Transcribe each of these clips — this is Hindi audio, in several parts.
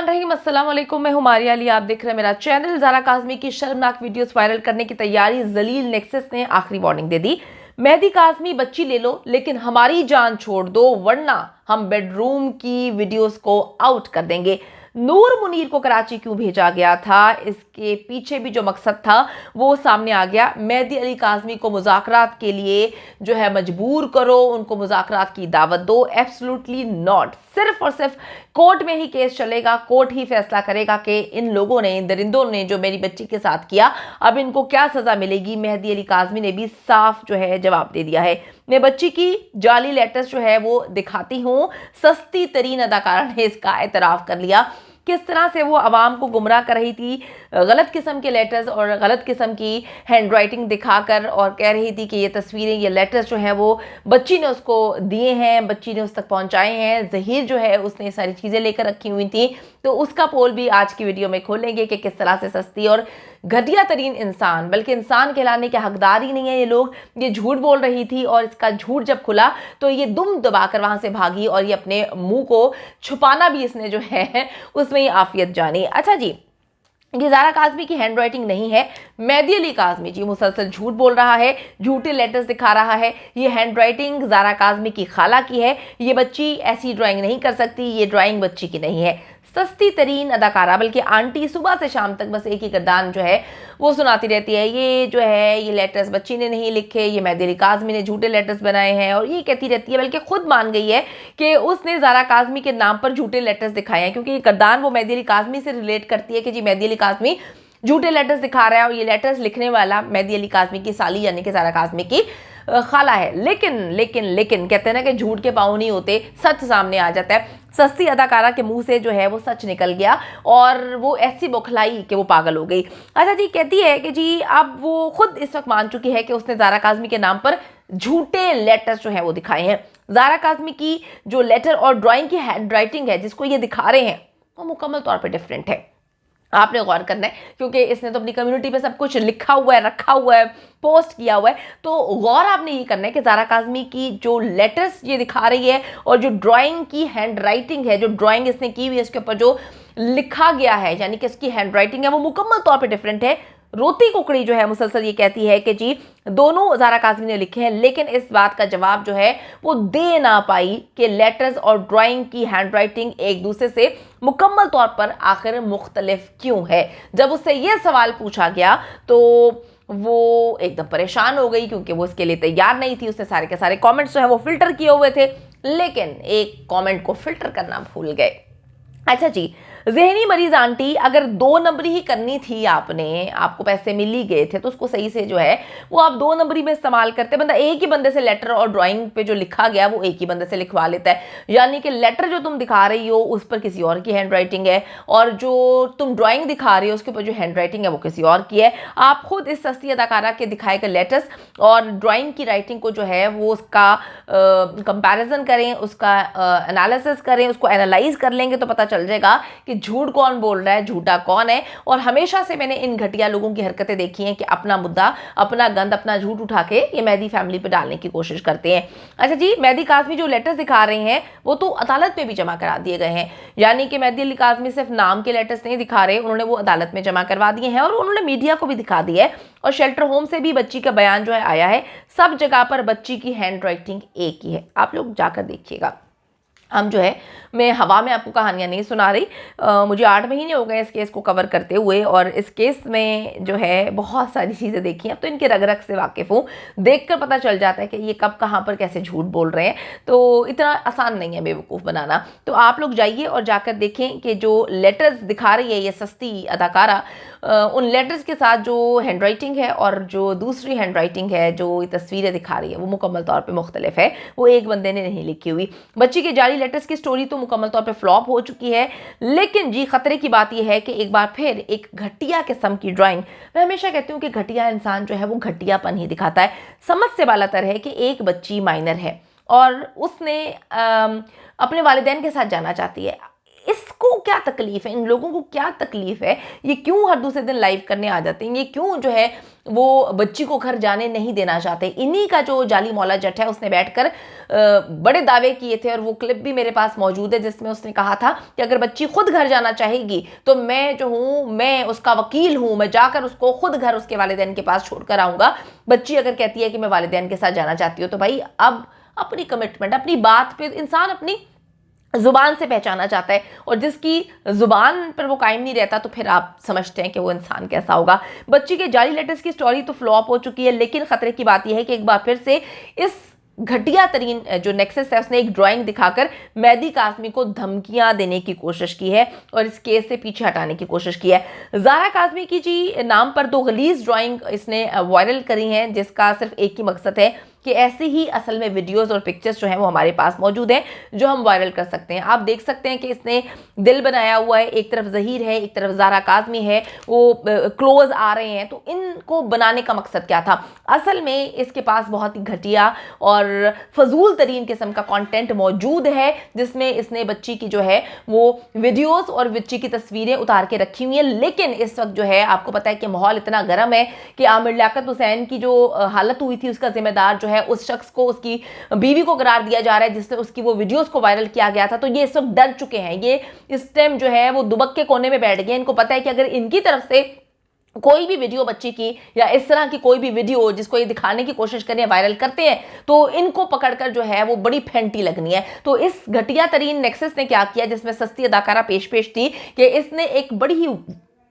बिस्मिल्लाहिर्रहमानिर्रहीम, अस्सलाम वालेकुम। मैं हूं मारिया अली, आप देख रहे हैं मेरा चैनल। ज़ारा काज़मी की शर्मनाक वीडियोस वायरल करने की तैयारी, जलील नेक्सस ने आखिरी वार्निंग दे दी। मेहदी काज़मी बच्ची ले लो लेकिन हमारी जान छोड़ दो, वरना हम बेडरूम की वीडियोस को आउट कर देंगे। नूर मुनीर को कराची क्यों भेजा गया था, इसके पीछे भी जो मकसद था वो सामने आ गया। मेहदी अली काज़मी को मुज़ाकरात के लिए जो है मजबूर करो, उनको मुज़ाकरात की दावत दो। Absolutely not. सिर्फ और सिर्फ कोर्ट में ही केस चलेगा, कोर्ट ही फैसला करेगा कि इन लोगों ने, इन दरिंदों ने जो मेरी बच्ची के साथ किया, अब इनको क्या सज़ा मिलेगी। मेहदी अली काज़मी ने भी साफ जो है जवाब दे दिया है। मैं बच्ची की जाली लेटर्स जो है वो दिखाती हूँ। सस्ती तरीन अदाकारा ने इसका एतराफ़ कर लिया। किस तरह से वो आवाम को गुमराह कर रही थी, गलत किस्म के लेटर्स और गलत किस्म की हैंड राइटिंग दिखाकर, और कह रही थी कि ये तस्वीरें, ये लेटर्स जो हैं वो बच्ची ने उसको दिए हैं, बच्ची ने उस तक पहुंचाए हैं। ज़हीर जो है उसने सारी चीज़ें लेकर रखी हुई थी। तो उसका पोल भी आज की वीडियो में खोलेंगे कि किस तरह से सस्ती और घटिया तरीन इंसान, बल्कि इंसान कहलाने के हकदार ही नहीं है ये लोग, ये झूठ बोल रही थी। और इसका झूठ जब खुला तो ये दुम दबाकर वहां से भागी और ये अपने मुंह को छुपाना भी इसने जो है उसमें ये आफियत जानी। अच्छा जी, ये ज़ारा काज़मी की हैंड राइटिंग नहीं है। मेहदी अली काज़मी जी मुसलसल झूठ बोल रहा है, झूठे लेटर्स दिखा रहा है। ये हैंड राइटिंग ज़ारा काज़मी की खाला की है। ये बच्ची ऐसी ड्राइंग नहीं कर सकती, ये ड्राइंग बच्ची की नहीं है। सस्ती तरीन अदाकारा, बल्कि आंटी सुबह से शाम तक बस एक ही किरदार जो है वो सुनाती रहती है। ये जो है ये लेटर्स बच्ची ने नहीं लिखे, ये मेहदी अली काज़मी ने झूठे लेटर्स बनाए हैं, और ये कहती रहती है, बल्कि खुद मान गई है कि उसने ज़ारा काज़मी के नाम पर झूठे लेटर्स दिखाए हैं, क्योंकि ये किरदार वो मेहदी अली काज़मी से रिलेट करती है कि जी मेहदी अली काज़मी झूठे लेटर्स दिखा रहा है, और ये लेटर्स लिखने वाला मेहदी अली काज़मी की साली यानी कि ज़ारा काज़मी की खाला है। लेकिन लेकिन लेकिन कहते हैं ना कि झूठ के पाँव नहीं होते, सच सामने आ जाता है। सस्ती अदाकारा के मुंह से जो है वो सच निकल गया और वो ऐसी बौखलाई कि वो पागल हो गई। अच्छा जी, कहती है कि जी अब वो खुद इस वक्त मान चुकी है कि उसने ज़ारा काज़मी के नाम पर झूठे लेटर्स जो है वो दिखाए हैं। ज़ारा काज़मी की जो लेटर और ड्राइंग की हैंड राइटिंग है जिसको ये दिखा रहे हैं वो मुकम्मल तौर पर डिफरेंट है। आपने गौर करना है, क्योंकि इसने तो अपनी कम्युनिटी पे सब कुछ लिखा हुआ है, रखा हुआ है, पोस्ट किया हुआ है। तो गौर आपने ये करना है कि ज़ारा काज़मी की जो लेटर्स ये दिखा रही है और जो ड्राइंग की हैंड राइटिंग है, जो ड्राइंग इसने की हुई है, इसके ऊपर जो लिखा गया है यानी कि इसकी हैंड राइटिंग है, वो मुकम्मल तौर पर डिफरेंट है। रोती कुकड़ी जो है मुसलसल ये कहती है कि जी दोनों ज़ारा काज़मी ने लिखे हैं, लेकिन इस बात का जवाब जो है वो दे ना पाई कि लेटर्स और ड्राइंग की हैंड राइटिंग एक दूसरे से मुकम्मल तौर पर आखिर मुख्तलिफ क्यों है। जब उससे ये सवाल पूछा गया तो वो एकदम परेशान हो गई, क्योंकि वो इसके लिए तैयार नहीं थी। उसने सारे के सारे कमेंट्स जो है वो फिल्टर किए हुए थे, लेकिन एक कमेंट को फिल्टर करना भूल गए। अच्छा जी, जहनी मरीज आंटी, अगर 2 नंबरी ही करनी थी आपने, आपको पैसे मिल ही गए थे, तो उसको सही से जो है वो आप 2 नंबरी में इस्तेमाल करते। बंदा एक ही बंदे से लेटर और ड्राइंग पे जो लिखा गया वो एक ही बंदे से लिखवा लेता है। यानी कि लेटर जो तुम दिखा रही हो उस पर किसी और की हैंड राइटिंग है, और जो तुम ड्राइंग दिखा रही हो उसके ऊपर जो हैंड राइटिंग है वो किसी और की है। आप खुद इस सस्ती अदाकारा के दिखाए गए लेटर्स और ड्राइंग की राइटिंग को जो है वो उसका कंपैरिजन करें, उसका एनालिसिस करें, उसको एनालाइज कर लेंगे तो पता चल जाएगा कि झूठ कौन बोल रहा है, झूठा कौन है। और हमेशा से मैंने इन घटिया लोगों की हरकतें देखी हैं कि अपना मुद्दा, अपना गंद, अपना झूठ उठा के ये मेहदी फैमिली पे डालने की कोशिश करते हैं। अच्छा जी, मेहदी काज़मी जो लेटर्स दिखा रहे हैं वो तो अदालत में भी जमा करा दिए गए हैं। यानी कि मेहदी अली काज़मी सिर्फ नाम के लेटर्स नहीं दिखा रहे, उन्होंने वो अदालत में जमा करवा दिए हैं और उन्होंने मीडिया को भी दिखा दिया है। और शेल्टर होम से भी बच्ची का बयान जो है आया है। सब जगह पर बच्ची की हैंड राइटिंग एक ही है, आप लोग जाकर देखिएगा। हम जो है, मैं हवा में आपको कहानियाँ नहीं सुना रही। मुझे 8 महीने हो गए इस केस को कवर करते हुए, और इस केस में जो है बहुत सारी चीज़ें देखी हैं। अब तो इनके रग रग से वाकिफ़ हूँ, देखकर पता चल जाता है कि ये कब कहाँ पर कैसे झूठ बोल रहे हैं। तो इतना आसान नहीं है बेवकूफ़ बनाना। तो आप लोग जाइए और जाकर देखें कि जो लेटर्स दिखा रही है ये सस्ती अदाकारा, उन लेटर्स के साथ जो हैंड राइटिंग है और जो दूसरी हैंड राइटिंग है जो ये तस्वीरें दिखा रही है वो मुकम्मल तौर पे मुख्तलिफ है। वो एक बंदे ने नहीं लिखी हुई। बच्ची के जारी लेटर्स की स्टोरी तो मुकम्मल तौर पे फ्लॉप हो चुकी है, लेकिन जी खतरे की बात यह है कि एक बार फिर एक घटिया किस्म की ड्राइंग, मैं हमेशा कहती हूँ कि घटिया इंसान जो है वो घटियापन ही दिखाता है। समझ से बालातर है कि एक बच्ची माइनर है और उसने अपने वालिदैन के साथ जाना चाहती है। इसको क्या तकलीफ है, इन लोगों को क्या तकलीफ है, ये क्यों हर दूसरे दिन लाइव करने आ जाते हैं, ये क्यों जो है वो बच्ची को घर जाने नहीं देना चाहते। इन्हीं का जो जाली मौला जट है उसने बैठकर बड़े दावे किए थे और वो क्लिप भी मेरे पास मौजूद है जिसमें उसने कहा था कि अगर बच्ची खुद घर जाना चाहेगी तो मैं जो हूँ, मैं उसका वकील हूँ, मैं जाकर उसको खुद घर उसके वालिदैन के पास छोड़कर आऊँगा। बच्ची अगर कहती है कि मैं वालिदैन के साथ जाना चाहती हूँ, तो भाई अब अपनी कमिटमेंट, अपनी बात पे इंसान अपनी जुबान से पहचाना चाहता है, और जिसकी जुबान पर वो कायम नहीं रहता तो फिर आप समझते हैं कि वो इंसान कैसा होगा। बच्ची के जाली लेटर्स की स्टोरी तो फ्लॉप हो चुकी है, लेकिन खतरे की बात यह है कि एक बार फिर से इस घटिया तरीन जो नेक्सस है उसने एक ड्राइंग दिखाकर मेहदी काज़मी को धमकियां देने की कोशिश की है और इस केस से पीछे हटाने की कोशिश की है। ज़ारा काज़मी की जी नाम पर 2 गलीज ड्राइंग इसने वायरल करी हैं, जिसका सिर्फ एक ही मकसद है कि ऐसे ही असल में वीडियोस और पिक्चर्स जो हैं वो हमारे पास मौजूद हैं जो हम वायरल कर सकते हैं। आप देख सकते हैं कि इसने दिल बनाया हुआ है, एक तरफ ज़हीर है, एक तरफ ज़ारा काज़मी है, वो क्लोज आ रहे हैं। तो इनको बनाने का मकसद क्या था? असल में इसके पास बहुत ही घटिया और फजूल तरीन किस्म का कंटेंट मौजूद है, जिसमें इसने बच्ची की जो है वो वीडियोस और बच्ची की तस्वीरें उतार के रखी हुई हैं। लेकिन इस वक्त जो है आपको पता है कि माहौल इतना गर्म है कि आमिर लियाकत हुसैन की जो हालत हुई थी उसका जिम्मेदार जो है उस शख्स को, उसकी बीवी को करार दिया जा रहा है जिससे उसकी वो वीडियोस को वायरल किया गया था। तो ये इस वक्त डर चुके हैं, ये इस टाइम जो है वो दुबक के कोने में बैठ गए। इनको पता है कि अगर इनकी तरफ से कोई भी वीडियो बच्ची की या इस तरह की कोई भी वीडियो जिसको ये दिखाने की कोशिश करें, वायरल करते हैं, तो इनको पकड़कर जो है वो बड़ी फेंटी लगनी है। तो इस घटिया तरीन नेक्सस ने क्या किया, जिसमें सस्ती अदाकारा पेश थी कि इसने एक बड़ी ही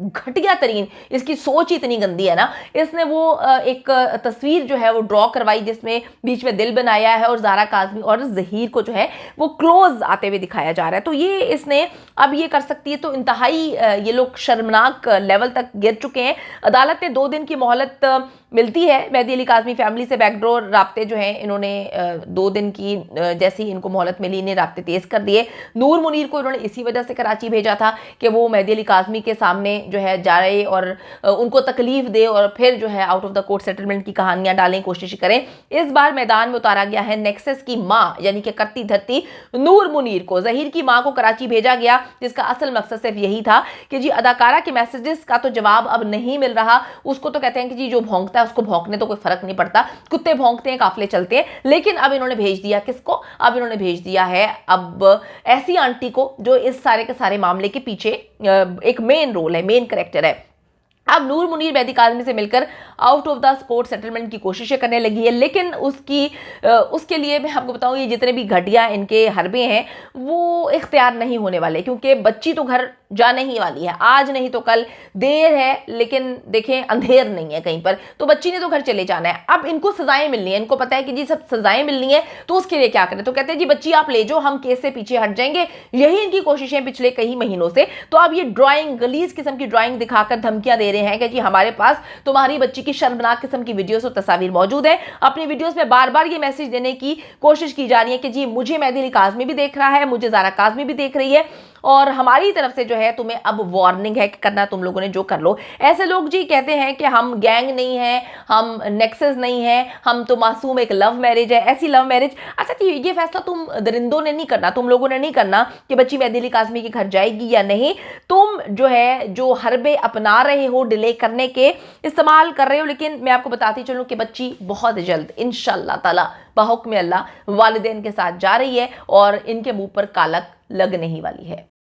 घटिया तरीन, इसकी सोच ही इतनी गंदी है ना, इसने वो एक तस्वीर जो है वो ड्रॉ करवाई जिसमें बीच में दिल बनाया है और ज़ारा काज़मी और ज़हीर को जो है वो क्लोज आते हुए दिखाया जा रहा है। तो ये इसने अब ये कर सकती है, तो इंतहाई ये लोग शर्मनाक लेवल तक गिर चुके हैं। अदालत ने 2 दिन की मोहलत मिलती है मेहदी अली काज़मी फैमिली से। बैकडोर राब्ते जो हैं इन्होंने 2 दिन की जैसे ही इनको मोहलत मिली, इन्हें राब्ते तेज़ कर दिए। नूर मुनीर को इन्होंने इसी वजह से कराची भेजा था कि वो मेहदी अली काज़मी के सामने जो है जा रहे और उनको तकलीफ दे और फिर जो है out of the court settlement की कहानियां डालने की कोशिश करें। इस बार मैदान में उतारा गया है नेक्सस की मां, यानी कि करती धरती नूर मुनीर को। ज़हीर की मां को कराची भेजा गया, जिसका असल मकसद सिर्फ यही था कि जी अदाकारा के मैसेजेस का तो जवाब अब नहीं मिल रहा। उसको तो कहते हैं कि जी जो भौंकता है उसको भौंकने तो कोई फर्क नहीं पड़ता, कुत्ते भौंकते हैं, काफले चलते हैं। लेकिन अब इन्होंने भेज दिया किसको? अब इन्होंने भेज दिया है अब ऐसी आंटी को जो इस सारे के सारे मामले के पीछे एक मेन रोल है, मेन कैरेक्टर है। अब नूर मुनीर मेहदी काज़मी से मिलकर out of the court settlement की कोशिशें करने लगी है, लेकिन उसके लिए मैं आपको बताऊं ये जितने भी घटिया इनके हरबे हैं वो इख्तियार नहीं होने वाले, क्योंकि बच्ची तो घर जाने ही वाली है, आज नहीं तो कल। देर है लेकिन देखें अंधेर नहीं है कहीं पर, तो बच्ची ने तो घर चले जाना है। अब इनको सजाएं मिलनी है, इनको पता है कि जी सब सजाएं मिलनी है, तो उसके लिए क्या करें? तो कहते हैं जी बच्ची आप ले जाओ, हम केस से पीछे हट जाएंगे। यही इनकी कोशिशें पिछले कई महीनों से। तो अब ये ड्राइंग, गलीज किस्म की ड्राइंग दिखाकर धमकियां दे रहे हैं कि जी हमारे पास तुम्हारी बच्ची की शर्मनाक किस्म की वीडियोस और तस्वीर मौजूद है। अपनी वीडियोस में बार बार ये मैसेज देने की कोशिश की जा रही है कि जी मुझे मेहदी अली काज़मी भी देख रहा है, मुझे ज़ारा काज़मी भी देख रही है, और हमारी तरफ से जो है तुम्हें अब वार्निंग है कि करना तुम लोगों ने जो कर लो। ऐसे लोग जी कहते हैं कि हम गैंग नहीं है, हम नेक्सस नहीं है, हम तो मासूम एक लव मैरिज है, ऐसी लव मैरिज। अच्छा जी ये फैसला तुम दरिंदों ने नहीं करना, तुम लोगों ने नहीं करना कि बच्ची मेहदी अली काज़मी के घर जाएगी या नहीं। तुम जो है जो हरबे अपना रहे हो, डिले करने के इस्तेमाल कर रहे हो। लेकिन मैं आपको बताती चलूँ कि बच्ची बहुत जल्द इंशाअल्लाह ताला बहुक्म अल्लाह वालिदैन के साथ जा रही है और इनके मुंह पर कालक लगने ही वाली है।